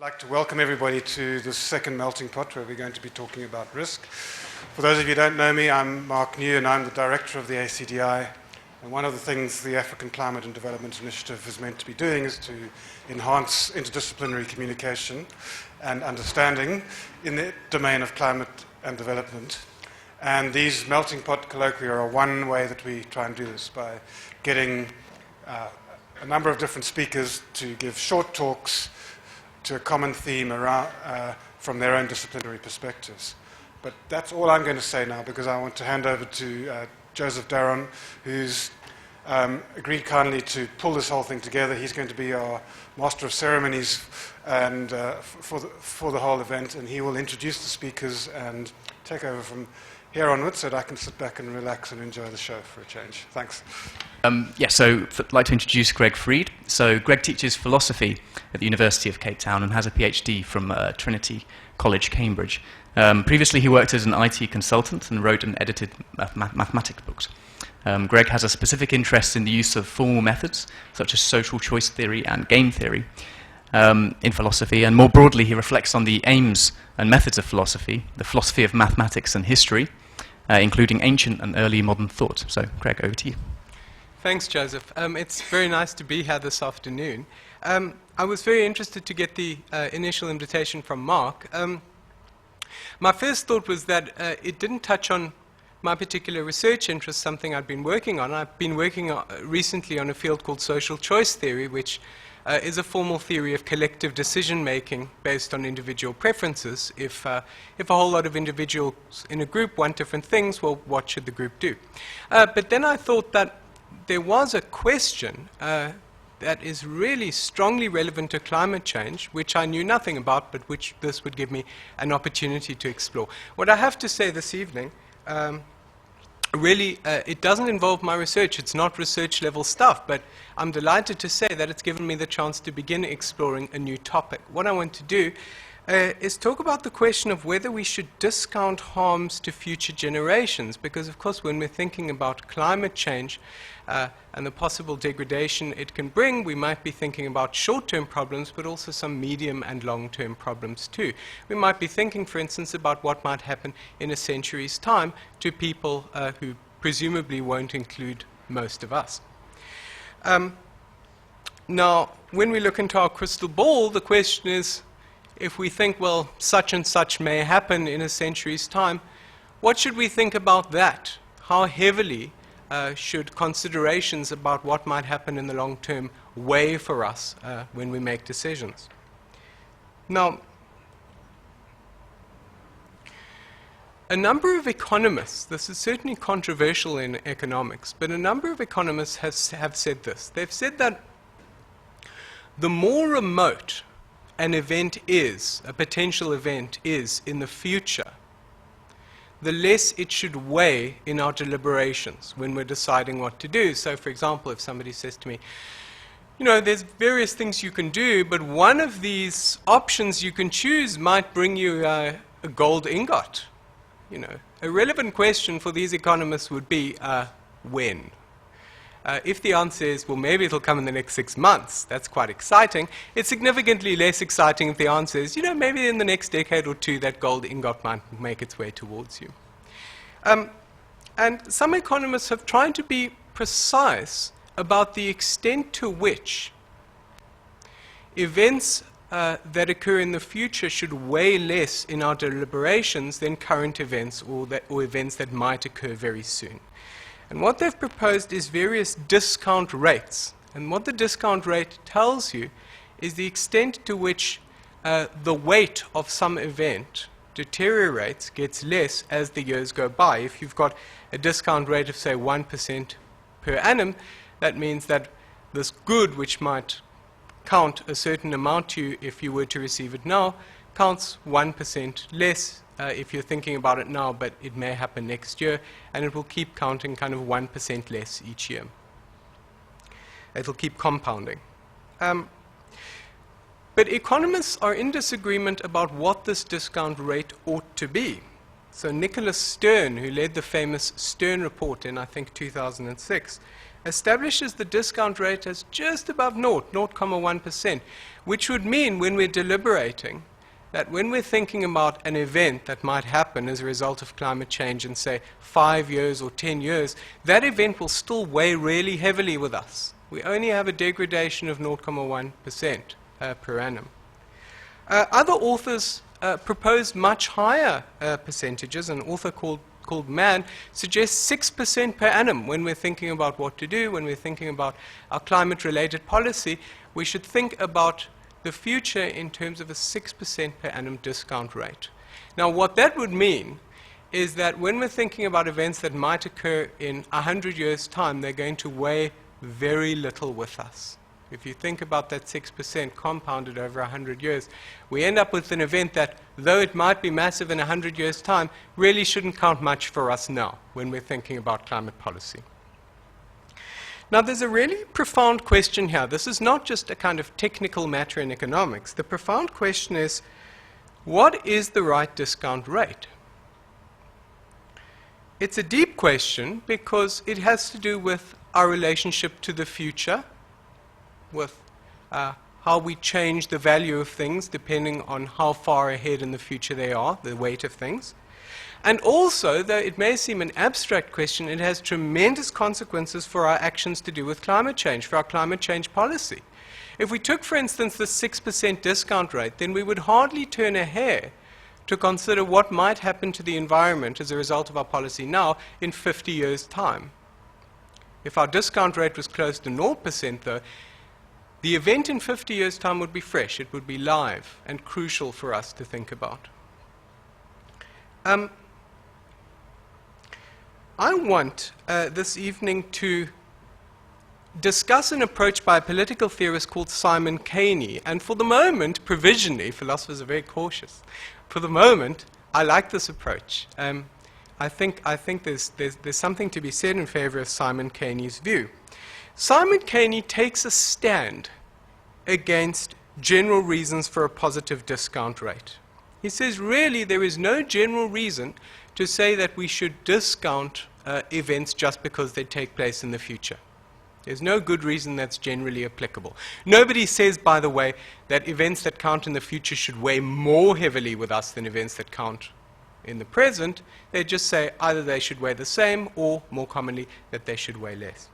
I'd like to welcome everybody to the second melting pot where we're going to be talking about risk. For those of you who don't know me, I'm Mark New and I'm the director of the ACDI. And one of the things the African Climate and Development Initiative is meant to be doing is to enhance interdisciplinary communication and understanding in the domain of climate and development. And these melting pot colloquia are one way that we try and do this by getting a number of different speakers to give short talks to a common theme around, from their own disciplinary perspectives. But that's all I'm going to say now because I want to hand over to Joseph Daron, who's agreed kindly to pull this whole thing together. He's going to be our master of ceremonies and for the whole event, and he will introduce the speakers and take over from here onwards so that I can sit back and relax and enjoy the show for a change. Thanks. So I'd like to introduce Greg Freed. So Greg teaches philosophy at the University of Cape Town and has a PhD from Trinity College, Cambridge. Previously he worked as an IT consultant and wrote and edited mathematics books. Greg has a specific interest in the use of formal methods such as social choice theory and game theory in philosophy, and more broadly he reflects on the aims and methods of philosophy, the philosophy of mathematics and history, including ancient and early modern thought. So Greg, over to you. Thanks, Joseph. It's very nice to be here this afternoon. I was very interested to get the initial invitation from Mark. My first thought was that it didn't touch on my particular research interest, something I'd been working on. I've been working recently on a field called social choice theory, which is a formal theory of collective decision-making based on individual preferences. If a whole lot of individuals in a group want different things, well, what should the group do? But then I thought that there was a question that is really strongly relevant to climate change, which I knew nothing about, but which this would give me an opportunity to explore. What I have to say this evening, really, it doesn't involve my research. It's not research-level stuff, but I'm delighted to say that it's given me the chance to begin exploring a new topic. What I want to do is talk about the question of whether we should discount harms to future generations, because, of course, when we're thinking about climate change and the possible degradation it can bring, we might be thinking about short-term problems, but also some medium and long-term problems too. We might be thinking, for instance, about what might happen in a century's time to people who presumably won't include most of us. Now, when we look into our crystal ball, the question is, if we think, well, such and such may happen in a century's time, what should we think about that? How heavily should considerations about what might happen in the long term weigh for us when we make decisions? Now, a number of economists, this is certainly controversial in economics, but a number of economists have said this. They've said that the more remote an event is, a potential event is in the future, the less it should weigh in our deliberations when we're deciding what to do. So, for example, if somebody says to me, you know, there's various things you can do, but one of these options you can choose might bring you a gold ingot. You know, a relevant question for these economists would be, when? If the answer is, well, maybe it'll come in the next 6 months, that's quite exciting. It's significantly less exciting if the answer is, you know, maybe in the next decade or two that gold ingot might make its way towards you. And some economists have tried to be precise about the extent to which events that occur in the future should weigh less in our deliberations than current events or events that might occur very soon. And what they've proposed is various discount rates. And what the discount rate tells you is the extent to which the weight of some event deteriorates, gets less as the years go by. If you've got a discount rate of, say, 1% per annum, that means that this good, which might count a certain amount to you if you were to receive it now, counts 1% less if you're thinking about it now, but it may happen next year, and it will keep counting kind of 1% less each year. It'll keep compounding. But economists are in disagreement about what this discount rate ought to be. So Nicholas Stern, who led the famous Stern report in, I think, 2006, establishes the discount rate as just above 0.1%, which would mean when we're deliberating that when we're thinking about an event that might happen as a result of climate change in, say, 5 years or 10 years, that event will still weigh really heavily with us. We only have a degradation of 0.1% per annum. Other authors propose much higher percentages. An author called Mann suggests 6% per annum when we're thinking about what to do, when we're thinking about our climate-related policy. We should think about the future in terms of a 6% per annum discount rate. Now, what that would mean is that when we're thinking about events that might occur in 100 years' time, they're going to weigh very little with us. If you think about that 6% compounded over 100 years, we end up with an event that, though it might be massive in 100 years' time, really shouldn't count much for us now when we're thinking about climate policy. Now, there's a really profound question here. This is not just a kind of technical matter in economics. The profound question is, what is the right discount rate? It's a deep question because it has to do with our relationship to the future, with how we change the value of things depending on how far ahead in the future they are, the weight of things. And also, though it may seem an abstract question, it has tremendous consequences for our actions to do with climate change, for our climate change policy. If we took, for instance, the 6% discount rate, then we would hardly turn a hair to consider what might happen to the environment as a result of our policy now in 50 years' time. If our discount rate was close to 0%, though, the event in 50 years' time would be fresh. It would be live and crucial for us to think about. I want this evening to discuss an approach by a political theorist called Simon Caney. And for the moment, provisionally, philosophers are very cautious. For the moment, I like this approach. I think there's something to be said in favor of Simon Caney's view. Simon Caney takes a stand against general reasons for a positive discount rate. He says, really, there is no general reason to say that we should discount events just because they take place in the future. There's no good reason that's generally applicable. Nobody says, by the way, that events that count in the future should weigh more heavily with us than events that count in the present. They just say either they should weigh the same or, more commonly, that they should weigh less.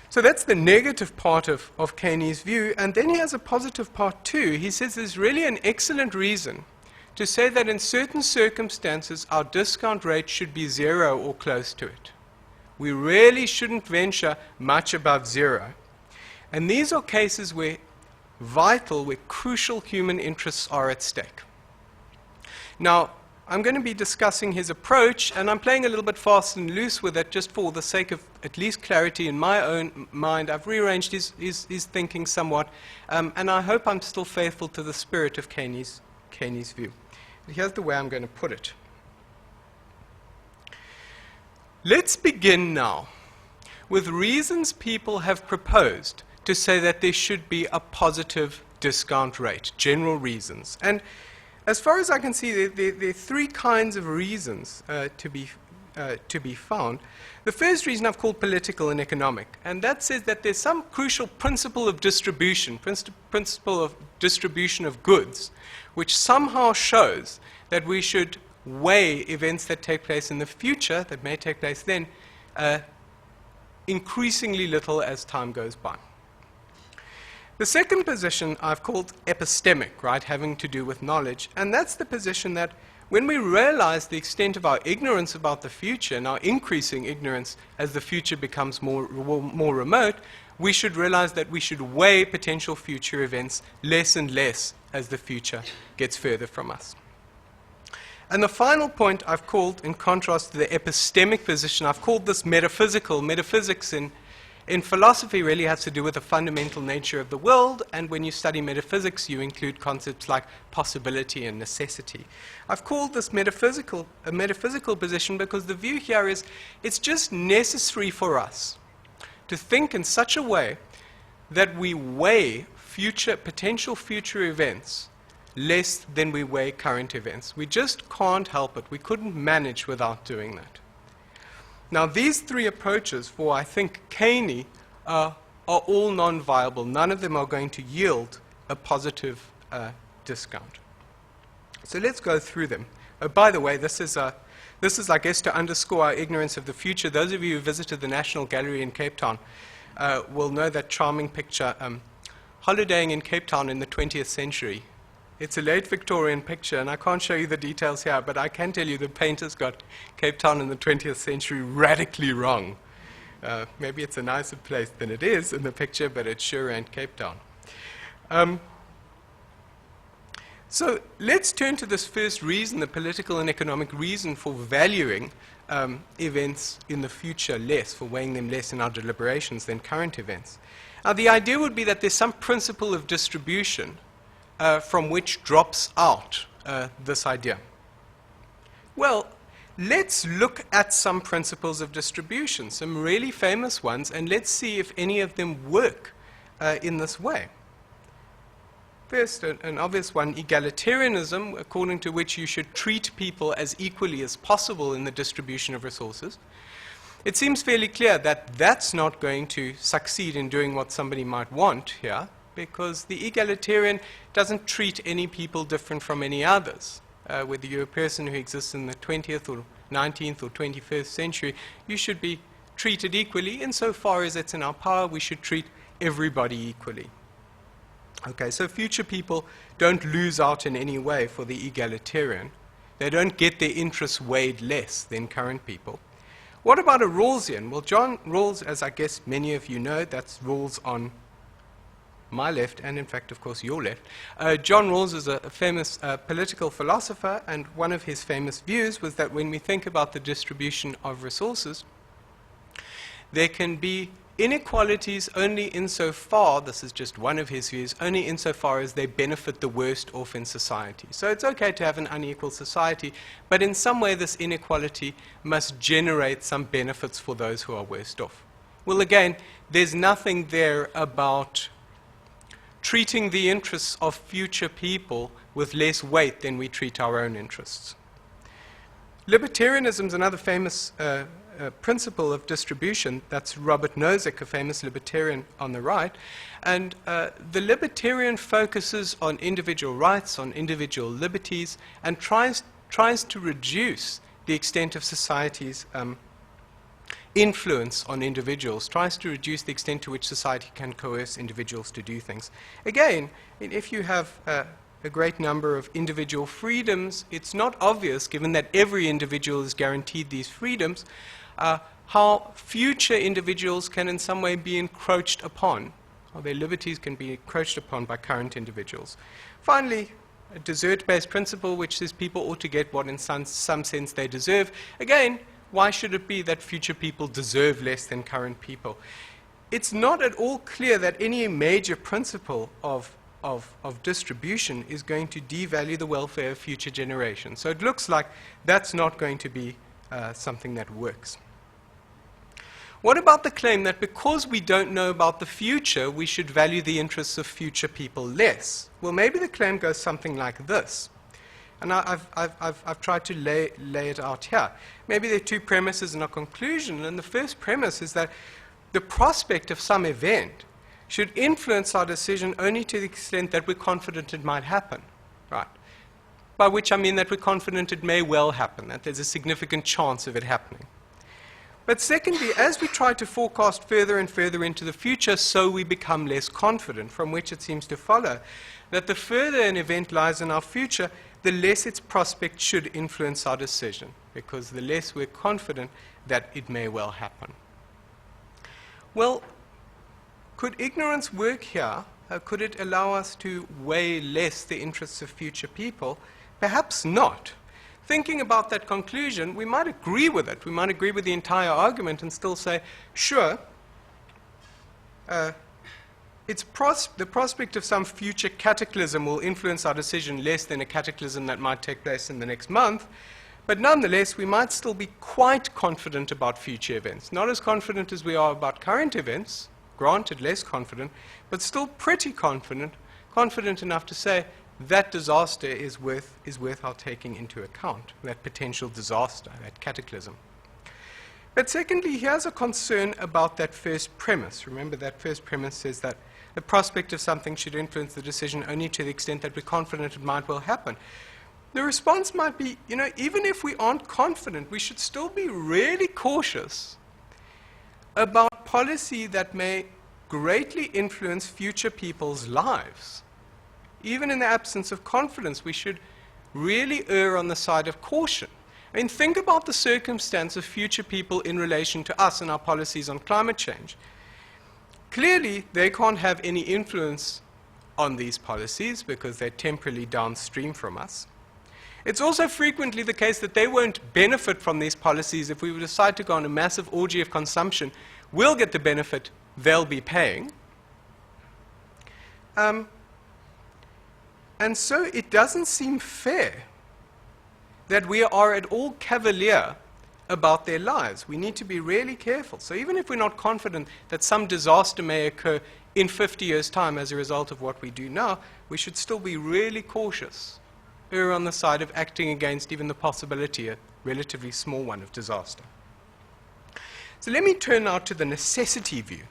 So that's the negative part of Caney's view. And then he has a positive part too. He says there's really an excellent reason to say that in certain circumstances our discount rate should be 0 or close to it. We really shouldn't venture much above 0. And these are cases where vital, where crucial human interests are at stake. Now, I'm going to be discussing his approach, and I'm playing a little bit fast and loose with it just for the sake of at least clarity in my own mind. I've rearranged his thinking somewhat, and I hope I'm still faithful to the spirit of Caney's view. Here's the way I'm going to put it. Let's begin now with reasons people have proposed to say that there should be a positive discount rate, general reasons. And as far as I can see, there are 3 kinds of reasons to be found. The first reason I've called political and economic, and that says that there's some crucial principle of distribution, principle of distribution of goods, which somehow shows that we should weigh events that take place in the future, that may take place then, increasingly little as time goes by. The second position I've called epistemic, right, having to do with knowledge, and that's the position that when we realize the extent of our ignorance about the future and our increasing ignorance as the future becomes more remote, we should realize that we should weigh potential future events less and less as the future gets further from us. And the final point I've called, in contrast to the epistemic position, I've called this metaphysical. Metaphysics in philosophy really has to do with the fundamental nature of the world, and when you study metaphysics, you include concepts like possibility and necessity. I've called this a metaphysical position because the view here is it's just necessary for us to think in such a way that we weigh potential future events less than we weigh current events. We just can't help it. We couldn't manage without doing that. Now, these three approaches for, I think, Caney are all non-viable. None of them are going to yield a positive discount. So let's go through them. By the way, this is, I guess, to underscore our ignorance of the future. Those of you who visited the National Gallery in Cape Town will know that charming picture, holidaying in Cape Town in the 20th century. It's a late Victorian picture, and I can't show you the details here, but I can tell you the painters got Cape Town in the 20th century radically wrong. Maybe it's a nicer place than it is in the picture, but it sure ain't Cape Town. So let's turn to this first reason, the political and economic reason for valuing events in the future less, for weighing them less in our deliberations than current events. Now, the idea would be that there's some principle of distribution from which drops out this idea. Well, let's look at some principles of distribution, some really famous ones, and let's see if any of them work in this way. First, an obvious one, egalitarianism, according to which you should treat people as equally as possible in the distribution of resources. It seems fairly clear that that's not going to succeed in doing what somebody might want here, because the egalitarian doesn't treat any people different from any others. Whether you're a person who exists in the 20th or 19th or 21st century, you should be treated equally. Insofar as it's in our power, we should treat everybody equally. Okay, so future people don't lose out in any way for the egalitarian. They don't get their interests weighed less than current people. What about a Rawlsian? Well, John Rawls, as I guess many of you know, that's Rawls on my left, and in fact, of course, your left. John Rawls is a famous political philosopher, and one of his famous views was that when we think about the distribution of resources, there can be inequalities only insofar, this is just one of his views, only insofar as they benefit the worst off in society. So it's okay to have an unequal society, but in some way this inequality must generate some benefits for those who are worst off. Well, again, there's nothing there about treating the interests of future people with less weight than we treat our own interests. Libertarianism is another famous principle of distribution. That's Robert Nozick, a famous libertarian on the right. And the libertarian focuses on individual rights, on individual liberties, and tries to reduce the extent of society's influence on individuals, tries to reduce the extent to which society can coerce individuals to do things. Again, if you have a great number of individual freedoms, it's not obvious, given that every individual is guaranteed these freedoms, how future individuals can in some way be encroached upon, or their liberties can be encroached upon by current individuals. Finally, a desert-based principle which says people ought to get what in some sense they deserve. Again, why should it be that future people deserve less than current people? It's not at all clear that any major principle of distribution is going to devalue the welfare of future generations. So it looks like that's not going to be something that works. What about the claim that because we don't know about the future, we should value the interests of future people less? Well, maybe the claim goes something like this. And I've tried to lay it out here. Maybe there are two premises and a conclusion. And the first premise is that the prospect of some event should influence our decision only to the extent that we're confident it might happen, right? By which I mean that we're confident it may well happen, that there's a significant chance of it happening. But secondly, as we try to forecast further and further into the future, so we become less confident, from which it seems to follow that the further an event lies in our future, the less its prospect should influence our decision, because the less we're confident that it may well happen. Well, could ignorance work here? Could it allow us to weigh less the interests of future people? Perhaps not. Thinking about that conclusion, we might agree with it. We might agree with the entire argument and still say, sure, the prospect of some future cataclysm will influence our decision less than a cataclysm that might take place in the next month. But nonetheless, we might still be quite confident about future events. Not as confident as we are about current events, granted less confident, but still pretty confident enough to say that disaster is worth our taking into account, that potential disaster, that cataclysm. But secondly, he has a concern about that first premise. Remember, that first premise says that the prospect of something should influence the decision only to the extent that we're confident it might well happen. The response might be, even if we aren't confident, we should still be really cautious about policy that may greatly influence future people's lives. Even in the absence of confidence, we should really err on the side of caution. I mean, think about the circumstance of future people in relation to us and our policies on climate change. Clearly, they can't have any influence on these policies because they're temporally downstream from us. It's also frequently the case that they won't benefit from these policies if we decide to go on a massive orgy of consumption. We'll get the benefit, they'll be paying. And so it doesn't seem fair that we are at all cavalier about their lives. We need to be really careful. So even if we're not confident that some disaster may occur in 50 years' time as a result of what we do now, we should still be really cautious, err on the side of acting against even the possibility, a relatively small one, of disaster. So let me turn now to the necessity view,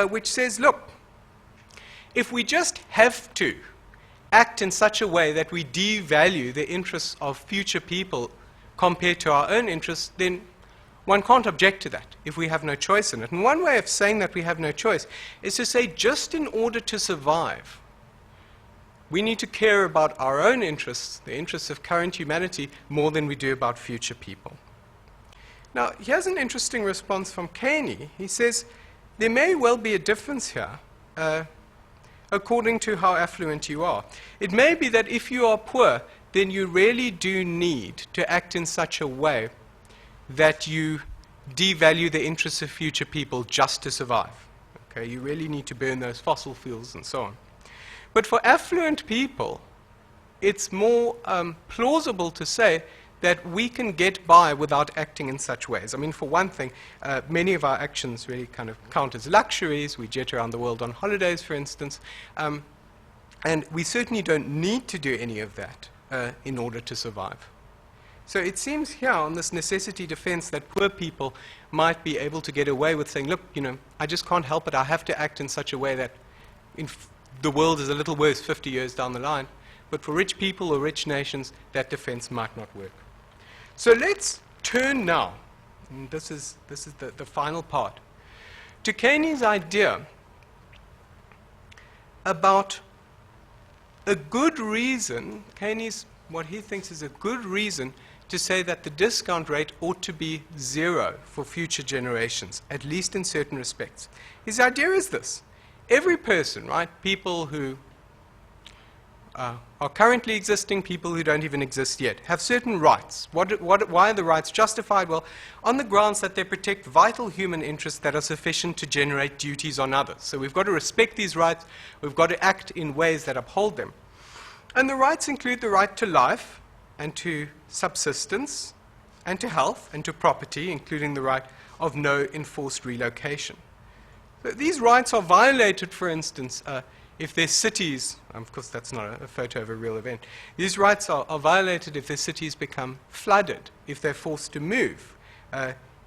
which says, look, if we just have to act in such a way that we devalue the interests of future people compared to our own interests, then one can't object to that if we have no choice in it. And one way of saying that we have no choice is to say, just in order to survive, we need to care about our own interests, the interests of current humanity, more than we do about future people. Now, here's an interesting response from Caney. He says, there may well be a difference here, according to how affluent you are. It may be that if you are poor, then you really do need to act in such a way that you devalue the interests of future people just to survive. Okay, you really need to burn those fossil fuels and so on. But for affluent people, it's more plausible to say that we can get by without acting in such ways. I mean, for one thing, many of our actions really kind of count as luxuries. We jet around the world on holidays, for instance. And we certainly don't need to do any of that in order to survive. So it seems here on this necessity defense that poor people might be able to get away with saying, look, I just can't help it. I have to act in such a way that the world is a little worse 50 years down the line. But for rich people or rich nations, that defense might not work. So let's turn now, and this is the final part, to Caney's idea about a good reason, what he thinks is a good reason to say that the discount rate ought to be 0 for future generations, at least in certain respects. His idea is this. Every person, right, people who are currently existing, people who don't even exist yet, have certain rights. Why are the rights justified? Well, on the grounds that they protect vital human interests that are sufficient to generate duties on others. So we've got to respect these rights. We've got to act in ways that uphold them. And the rights include the right to life and to subsistence and to health and to property, including the right of no enforced relocation. But these rights are violated, for instance, if their cities, of course that's not a photo of a real event, these rights are violated if their cities become flooded, if they're forced to move,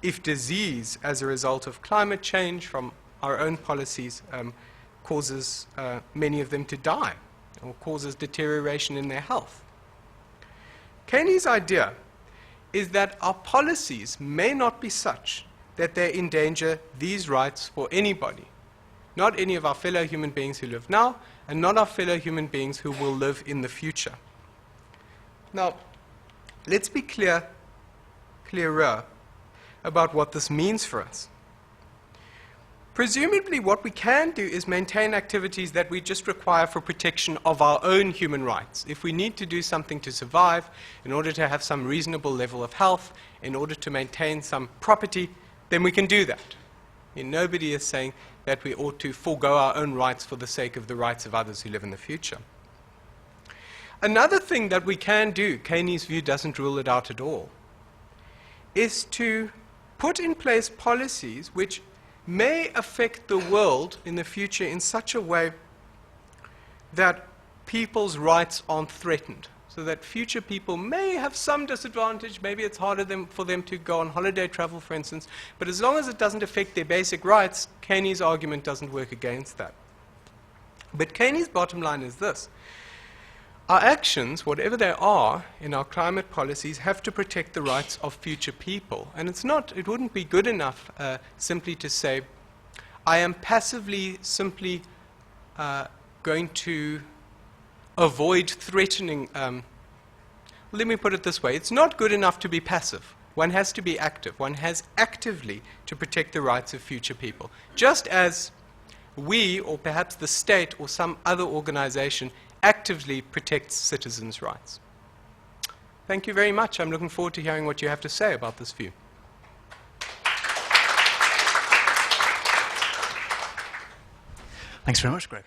if disease as a result of climate change from our own policies causes many of them to die or causes deterioration in their health. Caney's idea is that our policies may not be such that they endanger these rights for anybody. Not any of our fellow human beings who live now, and not our fellow human beings who will live in the future. Now, let's be clearer about what this means for us. Presumably, what we can do is maintain activities that we just require for protection of our own human rights. If we need to do something to survive, in order to have some reasonable level of health, in order to maintain some property, then we can do that. And nobody is saying that we ought to forego our own rights for the sake of the rights of others who live in the future. Another thing that we can do, Caney's view doesn't rule it out at all, is to put in place policies which may affect the world in the future in such a way that people's rights aren't threatened. so that future people may have some disadvantage. Maybe it's harder for them to go on holiday travel, for instance. But as long as it doesn't affect their basic rights, Caney's argument doesn't work against that. But Caney's bottom line is this. Our actions, whatever they are in our climate policies, have to protect the rights of future people. And it wouldn't be good enough simply to say, I am passively simply going to avoid threatening. Let me put it this way. It's not good enough to be passive. One has to be active. One has actively to protect the rights of future people. Just as we, or perhaps the state, or some other organization, actively protects citizens' rights. Thank you very much. I'm looking forward to hearing what you have to say about this view. Thanks very much, Greg.